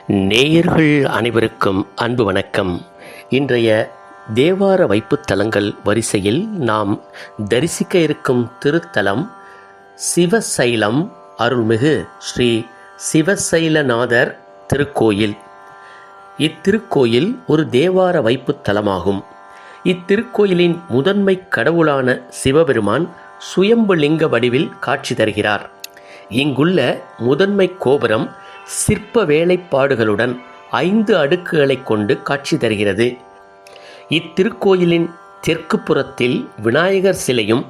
நேயர்கள் அனைவருக்கும் அன்பு வணக்கம். இன்றைய தேவார வைப்புத் தலங்கள் வரிசையில் நாம் தரிசிக்க இருக்கும் திருத்தலம் சிவசைலம் அருள்மிகு ஸ்ரீ சிவசைலநாதர் திருக்கோயில். இத்திருக்கோயில் ஒரு தேவார வைப்புத் தலமாகும். இத்திருக்கோயிலின் முதன்மை கடவுளான சிவபெருமான் சுயம்பு லிங்க வடிவில் காட்சி தருகிறார். இங்குள்ள முதன்மை கோபுரம் சிற்ப வேலைப்பாடுகளுடன் 5 அடுக்குகளை கொண்டு காட்சி தருகிறது. இத்திருக்கோயிலின் தெற்கு புறத்தில் விநாயகர் சிலையும்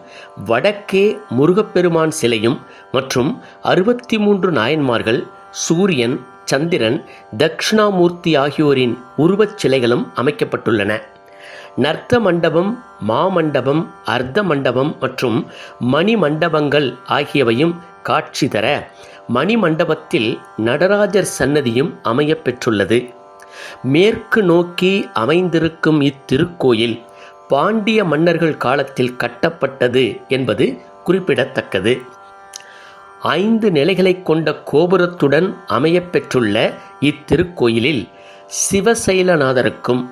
வடக்கே முருகப்பெருமான் சிலையும் மற்றும் 63 நாயன்மார்கள், சூரியன், சந்திரன், தட்சிணாமூர்த்தி ஆகியோரின் உருவச் சிலைகளும் அமைக்கப்பட்டுள்ளன. நர்த்த மண்டபம், மாமண்டபம், அர்த்த மண்டபம் மற்றும் மணி மண்டபங்கள் ஆகியவையும் காட்சி தர மணிமண்டபத்தில் நடராஜர் சன்னதியும் அமையப் பெற்றுள்ளது. மேற்கு நோக்கி அமைந்திருக்கும் இத்திருக்கோயில் பாண்டிய மன்னர்கள் காலத்தில் கட்டப்பட்டது என்பது குறிப்பிடத்தக்கது. 5 நிலைகளை கொண்ட கோபுரத்துடன் அமையப் பெற்றுள்ள இத்திருக்கோயிலில் சிவசைலநாதருக்கும்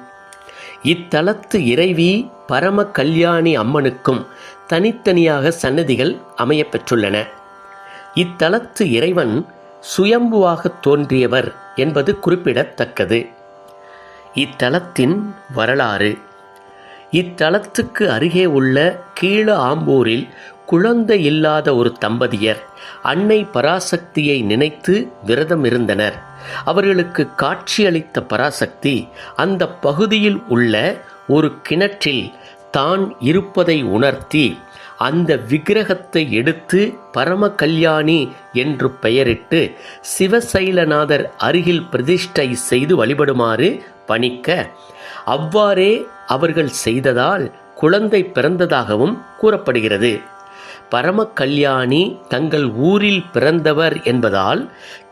இத்தலத்து இறைவி பரம கல்யாணி அம்மனுக்கும் தனித்தனியாக சன்னதிகள் அமையப் பெற்றுள்ளன. இத்தலத்து இறைவன் சுயம்புவாக தோன்றியவர் என்பது குறிப்பிடத்தக்கது. இத்தலத்தின் வரலாறு: இத்தலத்துக்கு அருகே உள்ள கீழ ஆம்பூரில் குழந்தை இல்லாத ஒரு தம்பதியர் அன்னை பராசக்தியை நினைத்து விரதம் இருந்தனர். அவர்களுக்கு காட்சியளித்த பராசக்தி அந்த பகுதியில் உள்ள ஒரு கிணற்றில் தான் இருப்பதை உணர்த்தி அந்த விக்கிரகத்தை எடுத்து பரம கல்யாணி என்று பெயரிட்டு சிவசைலநாதர் அருகில் பிரதிஷ்டை செய்து வழிபடுமாறு பணிக்க, அவ்வாறே அவர்கள் செய்ததால் குழந்தை பிறந்ததாகவும் கூறப்படுகிறது. பரம கல்யாணி தங்கள் ஊரில் பிறந்தவர் என்பதால்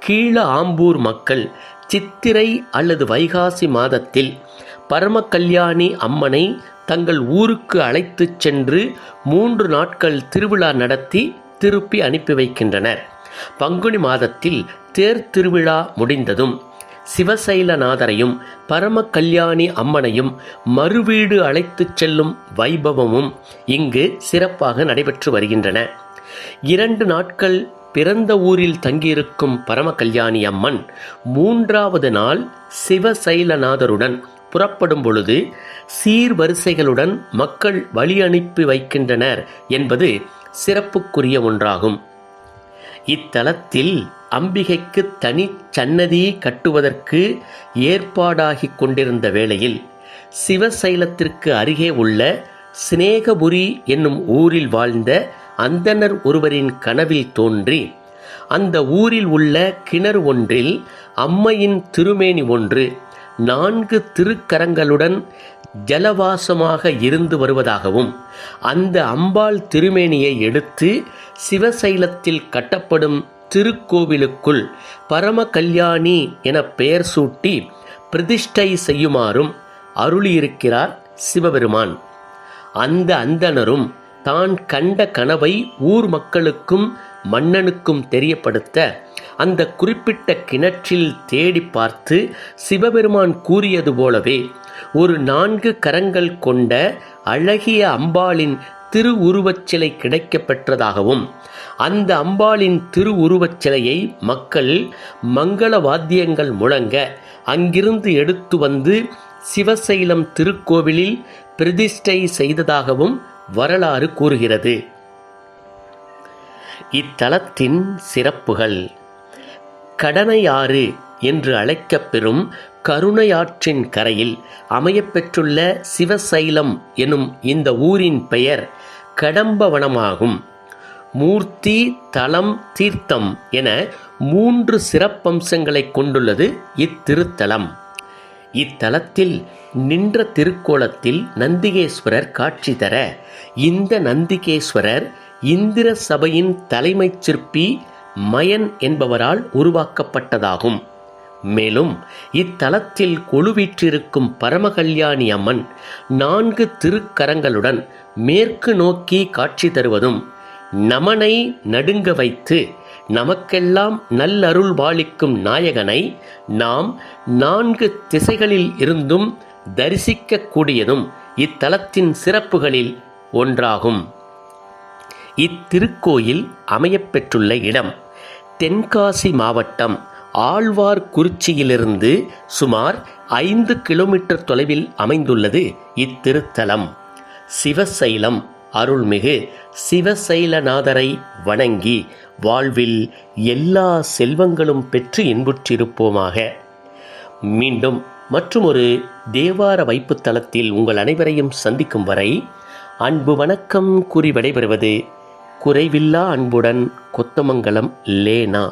கீழ ஆம்பூர் மக்கள் சித்திரை அல்லது வைகாசி மாதத்தில் பரம கல்யாணி அம்மனை தங்கள் ஊருக்கு அழைத்துச் சென்று 3 நாட்கள் திருவிழா நடத்தி திருப்பி அனுப்பி வைக்கின்றனர். பங்குனி மாதத்தில் தேர் திருவிழா முடிந்ததும் சிவசைலநாதரையும் பரம கல்யாணி அம்மனையும் மறுவீடு அழைத்துச் செல்லும் வைபவமும் இங்கு சிறப்பாக நடைபெற்று வருகின்றன. 2 நாட்கள் பிறந்த ஊரில் தங்கியிருக்கும் பரம கல்யாணி அம்மன் 3வது நாள் சிவசைலநாதருடன் புறப்படும் பொழுது சீர்வரிசைகளுடன் மக்கள் வழி அனுப்பி வைக்கின்றனர் என்பது சிறப்புக்குரிய ஒன்றாகும். இத்தலத்தில் அம்பிகைக்கு தனி சன்னதி கட்டுவதற்கு ஏற்பாடாகி கொண்டிருந்த வேளையில் சிவசைலத்திற்கு அருகே உள்ள சிநேகபுரி என்னும் ஊரில் வாழ்ந்த அந்தணர் ஒருவரின் கனவில் தோன்றி அந்த ஊரில் உள்ள கிணறு ஒன்றில் அம்மையின் திருமேனி ஒன்று 4 திருக்கரங்களுடன் ஜலவாசமாக இருந்து வருவதாகவும், அந்த அம்பாள் திருமேனியை எடுத்து சிவசைலத்தில் கட்டப்படும் திருக்கோவிலுக்குள் பரம கல்யாணி என பெயர் சூட்டி பிரதிஷ்டை செய்யுமாறும் அருளியிருக்கிறார் சிவபெருமான். அந்த அந்தணரும் தான் கண்ட கனவை ஊர் மக்களுக்கும் மன்னனுக்கும் தெரியப்படுத்த அந்த குறிப்பிட்ட கிணற்றில் தேடி பார்த்து சிவபெருமான் கூறியது போலவே ஒரு 4 கரங்கள் கொண்ட அழகிய அம்பாளின் திருவுருவச் சிலை கிடைக்கப் பெற்றதாகவும், அந்த அம்பாளின் திருவுருவச் சிலையை மக்கள் மங்கள வாத்தியங்கள் முழங்க அங்கிருந்து எடுத்து வந்து சிவசைலம் திருக்கோவிலில் பிரதிஷ்டை செய்ததாகவும் வரலாறு கூறுகிறது. இத்தலத்தின் சிறப்புகள்: கடனையாறு என்று அழைக்கப்பெறும் கருணையாற்றின் கரையில் அமையப்பெற்றுள்ள சிவசைலம் எனும் இந்த ஊரின் பெயர் கடம்பவனமாகும். மூர்த்தி, தலம், தீர்த்தம் என 3 சிறப்பம்சங்களை கொண்டுள்ளது இத்திருத்தலம். இத்தலத்தில் நின்ற திருக்கோலத்தில் நந்திகேஸ்வரர் காட்சி தர, இந்த நந்திகேஸ்வரர் இந்திர சபையின் தலைமைச் சிற்பி மயன் என்பவரால் உருவாக்கப்பட்டதாகும். மேலும் இத்தலத்தில் கொலுவீற்றிருக்கும் பரமகல்யாணி அம்மன் 4 திருக்கரங்களுடன் மேற்கு நோக்கி காட்சி தருவதும் நமனை நடுங்க வைத்து நமக்கெல்லாம் நல்லருள் பாலிக்கும் நாயகனை நாம் 4 திசைகளில் இருந்தும் தரிசிக்கக்கூடியதும் இத்தலத்தின் சிறப்புகளில் ஒன்றாகும். இத்திருக்கோயில் அமையப்பெற்றுள்ள இடம் தென்காசி மாவட்டம் ஆழ்வார்குறிச்சியிலிருந்து சுமார் 5 கிலோமீட்டர் தொலைவில் அமைந்துள்ளது. இத்திருத்தலம் சிவசைலம் அருள்மிகு சிவசைலநாதரை வணங்கி வாழ்வில் எல்லா செல்வங்களும் பெற்று இன்புற்றிருப்போமாக. மீண்டும் மற்றுமொரு தேவார வைப்புத் தலத்தில் உங்கள் அனைவரையும் சந்திக்கும் வரை அன்பு வணக்கம் கூறி விடைபெறுவது குறைவில்லா அன்புடன் கொத்தமங்கலம் லேனா.